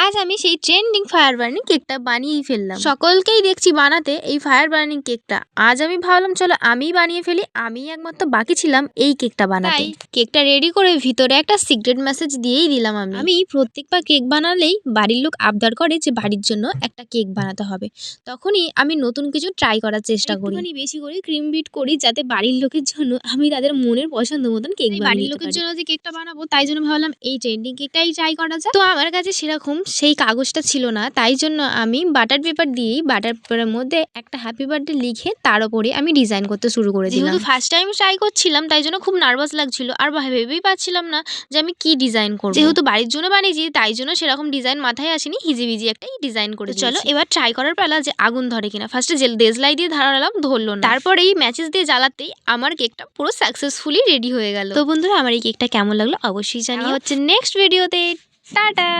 আজ আমি সেই ট্রেন্ডিং ফায়ার বার্নিং কেকটা বানিয়েই ফেললাম। সকলকেই দেখছি বানাতে এই ফায়ার বার্নিং কেকটা। আজ আমি ভাবলাম চলো আমিই বানিয়ে ফেলি। আমি একমাত্র বাকি ছিলাম এই কেকটা বানাতে। কেকটা রেডি করে ভিতরে একটা সিক্রেট মেসেজ দিয়েই দিলাম। আমি প্রত্যেকবার কেক বানালেই বাড়ির লোক আবদার করে যে বাড়ির জন্য একটা কেক বানাতে হবে। তখনই আমি নতুন কিছু ট্রাই করার চেষ্টা করি, একটুখানি বেশি করে ক্রিম বিট করি যাতে বাড়ির লোকের জন্য আমি তাদের মনের পছন্দ মতন কেক বানিয়ে বাড়ির লোকের জন্য যে কেকটা বানাবো তাই জন্য ভাবলাম এই ট্রেন্ডিং কেকটাই ট্রাই করা যায়। তো আমার কাছে সেরকম সেই কাগজটা ছিল না, তাই জন্য আমি বাটার পেপার দিয়েই বাটার পেপারের মধ্যে একটা হ্যাপি বার্থডে লিখে তার উপরে আমি ডিজাইন করতে শুরু করে দিলাম। যেহেতু ফার্স্ট টাইম ট্রাই করছিলাম তাই জন্য খুব নার্ভাস লাগছিল আর ভেবেই পাচ্ছিলাম না যে আমি কি ডিজাইন করব। যেহেতু বাড়ির জন্য বানিয়েছি তাই জন্য সেরকম ডিজাইন মাথায় আসেনি, হিজিবিজি একটাই ডিজাইন করে। চলো এবার ট্রাই করার পালা যে আগুন ধরে কিনা। ফার্স্টে দেশলাই দিয়ে ধরালাম, ধরলো না। তারপরে এই ম্যাচেস দিয়ে জ্বালাতেই আমার কেকটা পুরো সাকসেসফুলি রেডি হয়ে গেল। তো বন্ধুরা আমার এই কেকটা কেমন লাগলো অবশ্যই জানিও। হচ্ছে নেক্সট ভিডিওতে। টাটা।